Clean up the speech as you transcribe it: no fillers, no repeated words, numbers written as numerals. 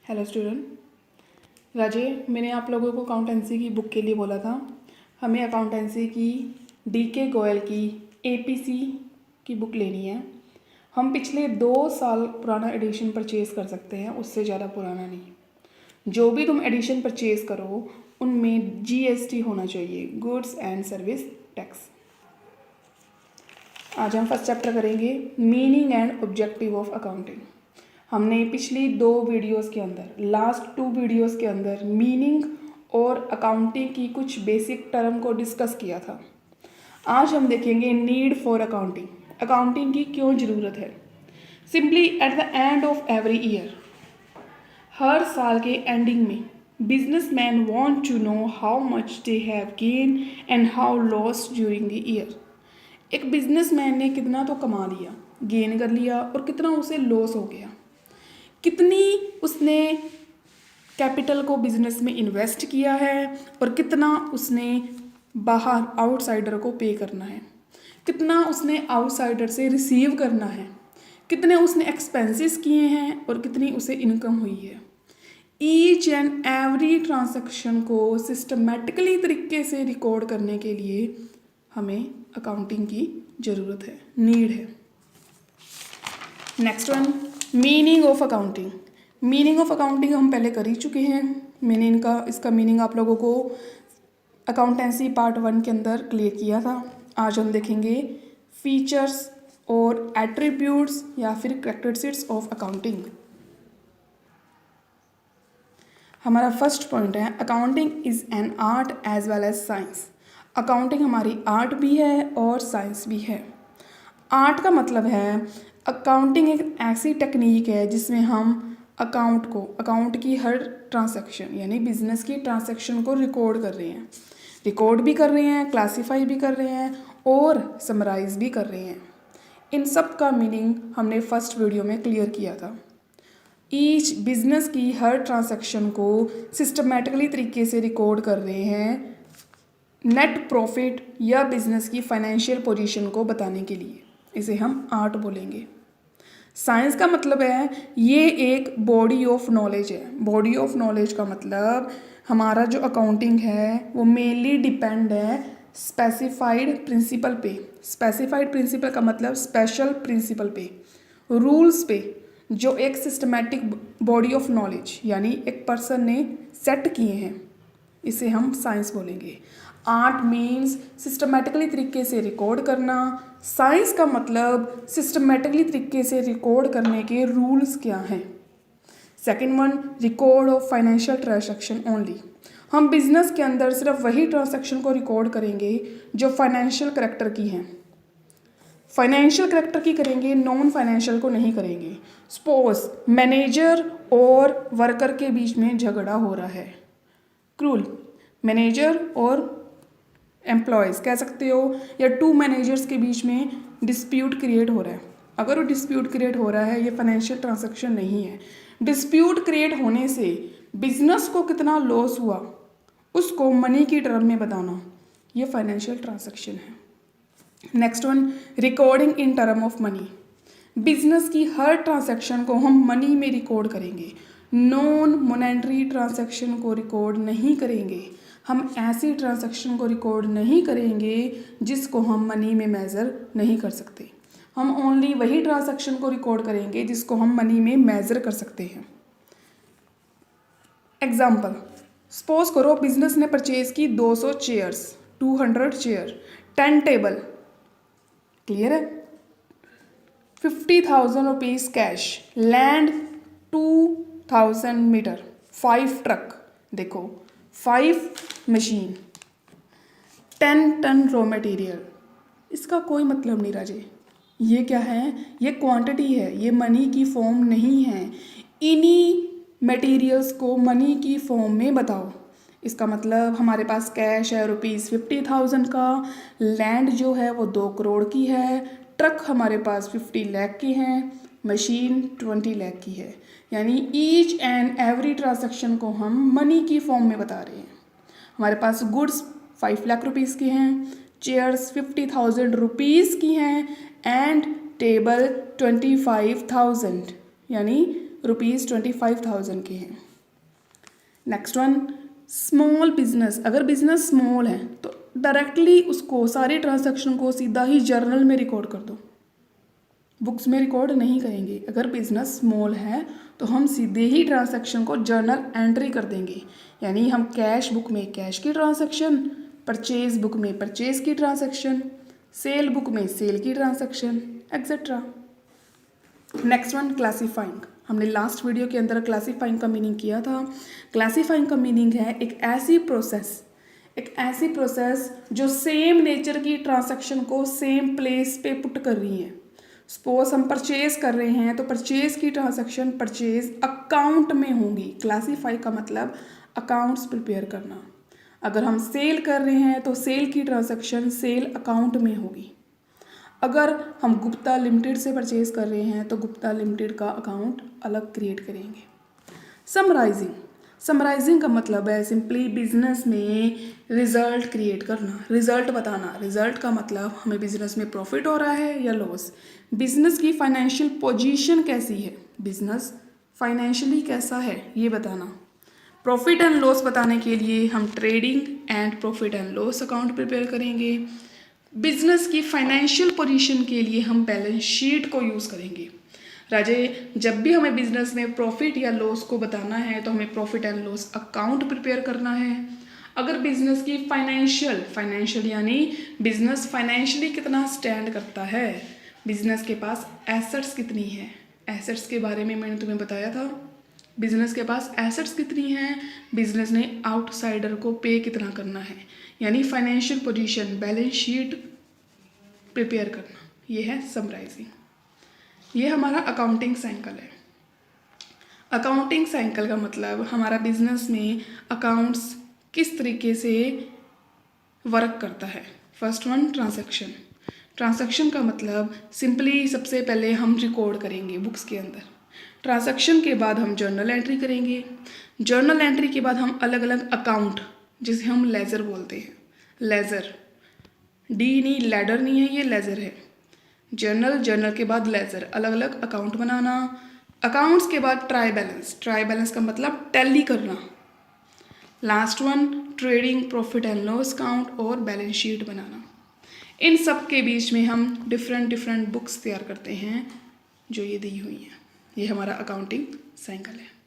Hello student. राजे, मैंने आप लोगों को अकाउंटेंसी की बुक के लिए बोला था। हमें अकाउंटेंसी की डीके गोयल की एपीसी की बुक लेनी है। हम पिछले 2 साल पुराना एडिशन परचेज़ कर सकते हैं, उससे ज़्यादा पुराना नहीं। जो भी तुम एडिशन परचेज़ करो उनमें जीएसटी होना चाहिए, गुड्स एंड सर्विस टैक्स। आज हम फर्स्ट चैप्टर करेंगे meaning and objective of accounting. हमने पिछली 2 वीडियोस के अंदर, लास्ट 2 वीडियोस के अंदर मीनिंग और अकाउंटिंग की कुछ बेसिक टर्म को डिस्कस किया था। आज हम देखेंगे नीड फॉर अकाउंटिंग, अकाउंटिंग की क्यों ज़रूरत है। Simply at the end of every year, हर साल के एंडिंग में businessman want to know how much they have gain and how loss during the year. एक बिजनेसमैन ने कितना तो कमा लिया, गेन कर लिया, और कितना उसे लॉस हो गया, कितनी उसने कैपिटल को बिजनेस में इन्वेस्ट किया है और कितना उसने बाहर आउटसाइडर को पे करना है, कितना उसने आउटसाइडर से रिसीव करना है, कितने उसने एक्सपेंसेस किए हैं और कितनी उसे इनकम हुई है। ईच एंड एवरी ट्रांजैक्शन को सिस्टमेटिकली तरीके से रिकॉर्ड करने के लिए हमें अकाउंटिंग की ज़रूरत है, नीड है। Next one, meaning of accounting. Meaning of accounting हम पहले कर ही चुके हैं। मैंने इसका मीनिंग आप लोगों को अकाउंटेंसी पार्ट 1 के अंदर क्लियर किया था। आज हम देखेंगे फीचर्स और एट्रीब्यूट्स या फिर कैरेक्टरिस्टिक्स ऑफ अकाउंटिंग। हमारा फर्स्ट पॉइंट है accounting is an art as well as science. Accounting हमारी आर्ट भी है और साइंस भी है। आर्ट का मतलब है अकाउंटिंग एक ऐसी टेक्निक है जिसमें हम अकाउंट की हर ट्रांसैक्शन यानी बिजनेस की ट्रांसैक्शन को रिकॉर्ड कर रहे हैं, क्लासीफाई भी कर रहे हैं और समराइज भी कर रहे हैं। इन सब का मीनिंग हमने फर्स्ट वीडियो में क्लियर किया था। ईच बिजनेस की हर ट्रांसैक्शन को सिस्टमेटिकली तरीके से रिकॉर्ड कर रहे हैं नेट प्रॉफिट या बिजनेस की फाइनेंशियल पोजीशन को बताने के लिए। इसे हम आर्ट बोलेंगे। साइंस का मतलब है ये एक बॉडी ऑफ नॉलेज है। बॉडी ऑफ नॉलेज का मतलब हमारा जो अकाउंटिंग है वो मेनली डिपेंड है स्पेसिफाइड प्रिंसिपल पे। स्पेसिफाइड प्रिंसिपल का मतलब स्पेशल प्रिंसिपल पे, रूल्स पे, जो एक सिस्टमैटिक बॉडी ऑफ नॉलेज यानी एक पर्सन ने सेट किए हैं, इसे हम साइंस बोलेंगे। आर्ट मीन्स सिस्टमेटिकली तरीके से रिकॉर्ड करना। साइंस का मतलब सिस्टमेटिकली तरीके से रिकॉर्ड करने के रूल्स क्या हैं। Second one, record of financial transaction only. हम बिजनेस के अंदर सिर्फ वही ट्रांजैक्शन को रिकॉर्ड करेंगे जो फाइनेंशियल करेक्टर की हैं। फाइनेंशियल करेक्टर की करेंगे, नॉन फाइनेंशियल को नहीं करेंगे। सपोज मैनेजर और वर्कर के बीच में झगड़ा हो रहा है, क्रूल मैनेजर और एम्प्लॉयज़ कह सकते हो, या 2 मैनेजर्स के बीच में डिस्प्यूट क्रिएट हो रहा है। अगर वो डिस्प्यूट क्रिएट हो रहा है, ये फाइनेंशियल ट्रांजैक्शन नहीं है। डिस्प्यूट क्रिएट होने से बिजनेस को कितना लॉस हुआ उसको मनी की टर्म में बताना, ये फाइनेंशियल ट्रांजैक्शन है। Next one, recording in term of money. Business की हर ट्रांजैक्शन को हम मनी में रिकॉर्ड करेंगे, नॉन मॉनेटरी ट्रांजैक्शन को रिकॉर्ड नहीं करेंगे। हम ऐसी ट्रांजैक्शन को रिकॉर्ड नहीं करेंगे जिसको हम मनी में मेज़र नहीं कर सकते। हम ओनली वही ट्रांजैक्शन को रिकॉर्ड करेंगे जिसको हम मनी में मेज़र कर सकते हैं। एग्जाम्पल, सपोज करो बिजनेस ने परचेज की 200 चेयर्स, 200 चेयर, 10 टेबल, क्लियर है, 50,000 rupees cash, land 2,000 metre, 5 truck, देखो 5 मशीन, 10 टन रॉ मटेरियल। इसका कोई मतलब नहीं राजे। ये क्या है? ये क्वांटिटी है, ये मनी की फॉर्म नहीं है। इन्हीं मटेरियल्स को मनी की फॉर्म में बताओ। इसका मतलब हमारे पास कैश है ₹50,000 का, लैंड जो है वो 2 करोड़ की है, ट्रक हमारे पास 50 लाख के हैं, मशीन 20 लाख की है। यानी ईच एंड एवरी ट्रांजैक्शन को हम मनी की फॉर्म में बता रहे हैं। हमारे पास गुड्स 5 लाख रुपीज़ के हैं, चेयर्स 50,000 रुपीज़ की हैं एंड टेबल 25,000, यानी ₹25,000 के हैं। Next one, small business. अगर बिजनेस स्मॉल है तो डायरेक्टली उसको सारे ट्रांजैक्शन को सीधा ही जर्नल में रिकॉर्ड कर दो, बुक्स में रिकॉर्ड नहीं करेंगे। अगर बिजनेस स्मॉल है तो हम सीधे ही ट्रांजैक्शन को जर्नल एंट्री कर देंगे, यानी हम कैश बुक में कैश की ट्रांजैक्शन, परचेज बुक में परचेज की ट्रांजैक्शन, सेल बुक में सेल की transaction, etcetera. Next one, classifying. हमने लास्ट वीडियो के अंदर क्लासीफाइंग का मीनिंग किया था। क्लासीफाइंग का मीनिंग है एक ऐसी प्रोसेस जो सेम नेचर की ट्रांजैक्शन को सेम प्लेस पे पुट कर रही है। सपोज हम परचेज कर रहे हैं तो परचेज की ट्रांजैक्शन परचेज अकाउंट में होंगी। क्लासीफाई का मतलब अकाउंट्स प्रिपेयर करना। अगर हम सेल कर रहे हैं तो सेल की ट्रांजैक्शन सेल अकाउंट में होगी। अगर हम गुप्ता लिमिटेड से परचेज कर रहे हैं तो गुप्ता लिमिटेड का अकाउंट अलग क्रिएट करेंगे। समराइजिंग का मतलब है सिंपली बिजनेस में रिजल्ट क्रिएट करना, रिजल्ट बताना। रिजल्ट का मतलब हमें बिजनेस में प्रॉफिट हो रहा है या लॉस, बिजनेस की फाइनेंशियल पोजीशन कैसी है, बिजनेस फाइनेंशियली कैसा है, ये बताना। प्रॉफिट एंड लॉस बताने के लिए हम trading and profit and loss account prepare करेंगे। बिजनेस की फाइनेंशियल पोजीशन के लिए हम बैलेंस शीट को यूज़ करेंगे। राजे, जब भी हमें बिजनेस में प्रॉफिट या लॉस को बताना है तो हमें profit and loss account prepare करना है। अगर बिजनेस की फाइनेंशियल यानी बिजनेस फाइनेंशियली कितना स्टैंड करता है, बिजनेस के पास एसेट्स कितनी है, एसेट्स के बारे में मैंने तुम्हें बताया था। बिजनेस के पास एसेट्स कितनी हैं, बिजनेस ने आउटसाइडर को पे कितना करना है, यानी financial position, balance sheet prepare करना, ये है समराइजिंग। ये हमारा अकाउंटिंग साइकिल है। अकाउंटिंग साइकिल का मतलब हमारा बिजनेस में अकाउंट्स किस तरीके से वर्क करता है। फर्स्ट वन, ट्रांजैक्शन का मतलब सिंपली सबसे पहले हम रिकॉर्ड करेंगे बुक्स के अंदर। ट्रांजैक्शन के बाद हम जर्नल एंट्री करेंगे। जर्नल एंट्री के बाद हम अलग अलग अकाउंट, जिसे हम लेजर बोलते हैं, लेजर, डी नहीं, लैडर नहीं है, ये लेजर है। जर्नल के बाद लेजर, अलग अलग अकाउंट बनाना। अकाउंट्स के बाद ट्राई बैलेंस का मतलब टैली करना। Last one, trading, profit and loss account और बैलेंस शीट बनाना। इन सब के बीच में हम डिफरेंट बुक्स तैयार करते हैं जो ये दी हुई हैं। ये हमारा अकाउंटिंग साइकिल है।